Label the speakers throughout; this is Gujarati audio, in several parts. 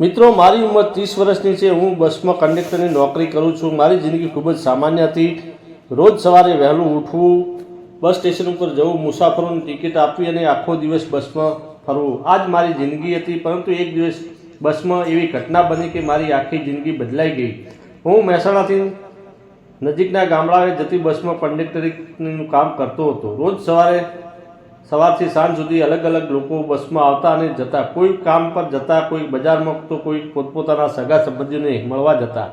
Speaker 1: મિત્રો, મારી ઉંમર 30 વર્ષની છે। હું બસમાં કંડક્ટરની નોકરી કરું છું। મારી જિંદગી ખૂબ જ સામાન્ય હતી। રોજ સવારે વહેલું ઉઠવું, બસ સ્ટેશન ઉપર જવું, મુસાફરોને ટિકિટ આપવી અને આખો દિવસ બસમાં ફરવું, આ જ મારી જિંદગી હતી। પરંતુ એક દિવસ બસમાં એવી ઘટના બની કે મારી આખી જિંદગી બદલાઈ ગઈ। હું મહેસાણાથી નજીકના ગામડાએ જતી બસમાં કંડક્ટરીનું કામ કરતો હતો। રોજ સવારથી સાંજ સુધી અલગ અલગ લોકો બસમાં આવતા અને જતા। કોઈ કામ પર જતા, કોઈ બજારમાં, તો કોઈ પોતપોતાના સગા સંબંધીઓને મળવા જતા।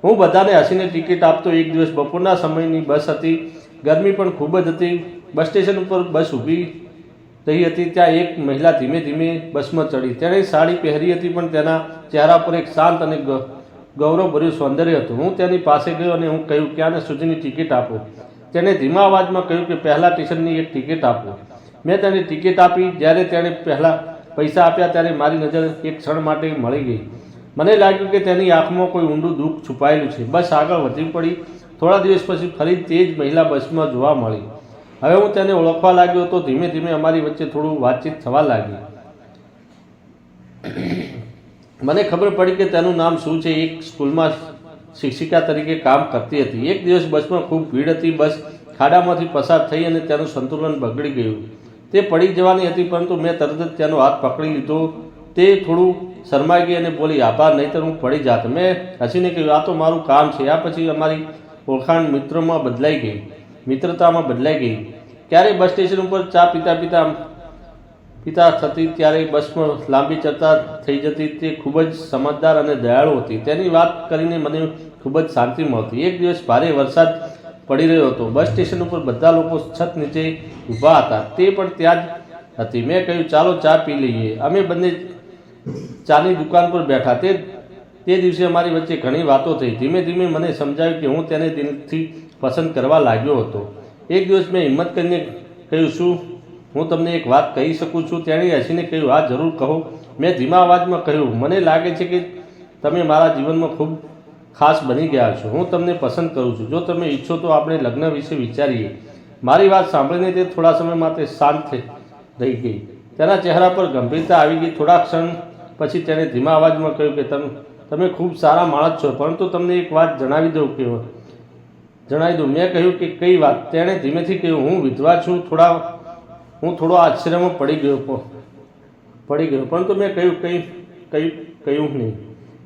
Speaker 1: હું બધાને હસીને ટિકિટ આપતો। એક દિવસ બપોરના સમયની બસ હતી। ગરમી પણ ખૂબ જ હતી। બસ સ્ટેશન ઉપર બસ ઊભી રહી હતી। ત્યાં એક મહિલા ધીમે ધીમે બસમાં ચડી। તેણે સાડી પહેરી હતી, પણ તેના ચહેરા પર એક શાંત અને ગૌરવભર્યું સૌંદર્ય હતું। હું તેની પાસે ગયો અને હું કહ્યું, ક્યાં સુધીની ટિકિટ આપો? તેણે ધીમા અવાજમાં કહ્યું કે પહેલા સ્ટેશનની એક ટિકિટ આપો। મેં તેને ટિકિટ આપી। જ્યારે તેણે પહેલા પૈસા આપ્યા ત્યારે મારી નજર એક ક્ષણ માટે મળી ગઈ। મને લાગ્યું કે તેની આંખમાં કોઈ ઊંડું દુઃખ છુપાયેલું છે। બસ આગળ વધી પડી। થોડા દિવસ પછી ફરી તે જ મહિલા બસમાં જોવા મળી। હવે હું તેને ઓળખવા લાગ્યો હતો। ધીમે ધીમે અમારી વચ્ચે થોડું વાતચીત થવા લાગી। મને ખબર પડી કે તેનું નામ શું છે। એક સ્કૂલમાં શિક્ષિકા તરીકે કામ કરતી હતી। એક દિવસ બસમાં ખૂબ ભીડ હતી। બસ ખાડામાંથી પસાર થઈ અને તેનું સંતુલન બગડી ગયું। તે પડી જવાની હતી, પરંતુ મેં તરત જ તેનો હાથ પકડી લીધો। તે થોડું શરમાઈ ગઈ અને બોલી, આભાર, નહીંતર હું પડી જાત। મેં હસીને કહ્યું, આ તો મારું કામ છે। આ પછી અમારી ઓળખાણ મિત્રતામાં બદલાઈ ગઈ। ક્યારેય બસ સ્ટેશન ઉપર ચા પીતા થતી, ત્યારે બસમાં લાંબી ચર્ચા થઈ જતી। તે ખૂબ જ સમજદાર અને દયાળુ હતી। તેની વાત કરીને મને ખૂબ જ શાંતિ મળતી। એક દિવસ ભારે વરસાદ પડી રહ્યો હતો। બસ સ્ટેશન ઉપર બધા લોકો છત નીચે ઊભા હતા। તે પણ ત્યાં જ હતી। મેં કહ્યું, ચાલો ચા પી લઈએ। અમે બંને ચાની દુકાન પર બેઠા। તે દિવસે અમારી વચ્ચે ઘણી વાતો થઈ। ધીમે ધીમે મને સમજાયું કે હું તેને દિલથી પસંદ કરવા લાગ્યો હતો। એક દિવસ મેં હિંમત કરીને કહ્યું, શું હું તમને એક વાત કહી શકું છું? તેણે હસીને કહ્યું, હા, જરૂર કહો। મેં ધીમા અવાજમાં કહ્યું, મને લાગે છે કે તમે મારા જીવનમાં ખૂબ ખાસ બની ગયા છો। હું તમને પસંદ કરું છું। જો તમે ઈચ્છો તો આપણે લગ્ન વિશે વિચારીએ। મારી વાત સાંભળીને તે થોડા સમય માટે શાંત રહી ગઈ। તેના ચહેરા પર ગંભીરતા આવી ગઈ। થોડા ક્ષણ પછી તેણે ધીમા અવાજમાં કહ્યું કે તમે ખૂબ સારા માણસ છો, પરંતુ તમને એક વાત જણાવી દઉં। મેં કહ્યું કે કઈ વાત? તેણે ધીમેથી કહ્યું, હું વિધવા છું। હું થોડો આશ્ચર્યમાં પડી ગયો, પરંતુ મેં કહ્યું નહીં।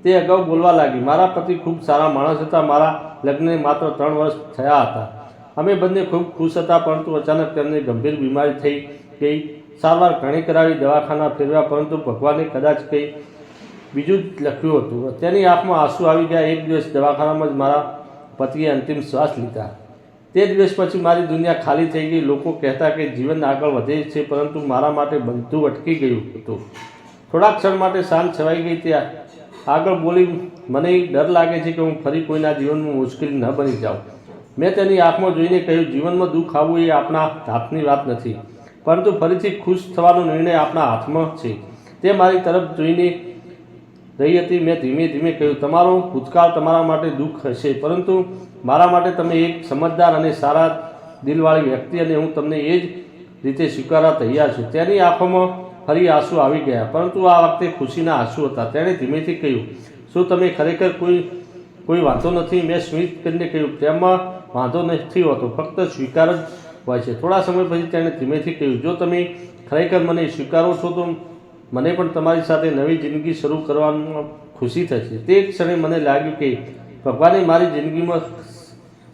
Speaker 1: તે અગાઉ બોલવા લાગી, મારા પતિ ખૂબ સારા માણસ હતા। મારા લગ્નને માત્ર 3 વર્ષ થયા હતા। અમે બંને ખૂબ ખુશ હતા, પરંતુ અચાનક તેમને ગંભીર બીમારી થઈ ગઈ। સારવાર ઘણી કરાવી, દવાખાના ફેરવ્યા, પરંતુ ભગવાને કદાચ કંઈ બીજું જ લખ્યું હતું। તેની આંખમાં આંસુ આવી ગયા। એક દિવસ દવાખાનામાં જ મારા પતિએ અંતિમ શ્વાસ લીધા। તે દિવસ પછી મારી દુનિયા ખાલી થઈ ગઈ। લોકો કહેતા કે જીવન આગળ વધે છે, પરંતુ મારા માટે બધું અટકી ગયું હતું। થોડા ક્ષણ માટે શાંત છવાઈ ગઈ। તે આગળ બોલી, મને ડર લાગે છે કે હું ફરી કોઈના જીવનમાં મુશ્કેલી ન બની જાઉં। મેં તેની આંખમાં જોઈને કહ્યું, જીવનમાં દુઃખ આવવું એ આપણા હાથની વાત નથી, પરંતુ ફરીથી ખુશ થવાનો નિર્ણય આપણા હાથમાં છે। તે મારી તરફ જોઈને રહી હતી। મેં ધીમે ધીમે કહ્યું, તમારો ભૂતકાળ તમારા માટે દુઃખ હશે, પરંતુ મારા માટે તમે એક સમજદાર અને સારા દિલવાળી વ્યક્તિ, અને હું તમને એ જ રીતે સ્વીકારવા તૈયાર છું। તેની આંખોમાં ફરી આંસુ આવી ગયા, પરંતુ આ વખતે ખુશીના આંસુ હતા। તેણે ધીમેથી કહ્યું, શું તમે ખરેખર કોઈ વાંધો નથી? મેં સ્મિત કરીને કહ્યું, પ્રેમમાં વાંધો નથી હોતો, ફક્ત સ્વીકાર જ હોય છે। થોડા સમય પછી તેણે ધીમેથી કહ્યું, જો તમે ખરેખર મને સ્વીકારો છો તો મને પણ તમારી સાથે નવી જિંદગી શરૂ કરવામાં ખુશી થશે। તે ક્ષણે મને લાગ્યું કે ભગવાને મારી જિંદગીમાં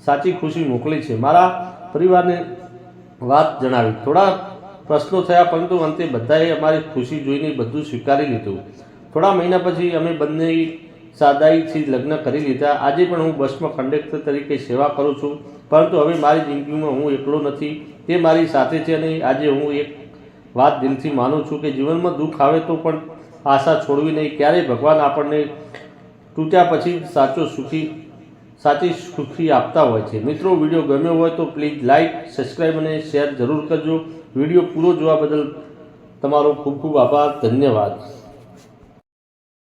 Speaker 1: સાચી ખુશી મોકલી છે। મારા પરિવારને વાત જણાવી। થોડા પ્રશ્નો થયા, પરંતુ અંતે બધાએ અમારી ખુશી જોઈને બધું સ્વીકારી લીધું। થોડા મહિના પછી અમે બંને સાદાઈથી લગ્ન કરી લીધા। આજે પણ હું બસમાં કંડક્ટર તરીકે સેવા કરું છું, પરંતુ હવે મારી જિંદગીમાં હું એકલો નથી, તે મારી સાથે છે। અને આજે હું એક વાત દિલથી માનું છું કે જીવનમાં દુઃખ આવે તો પણ આશા છોડવી નહીં। ક્યારેય ભગવાન આપણને તૂટ્યા પછી સાચી સુખી આપતા હોય છે। મિત્રો, વિડીયો ગમ્યો હોય તો પ્લીઝ લાઇક, સબસ્ક્રાઈબ અને શેર જરૂર કરજો। વિડીયો પૂરો જોવા બદલ તમારો ખૂબ ખૂબ આભાર। ધન્યવાદ।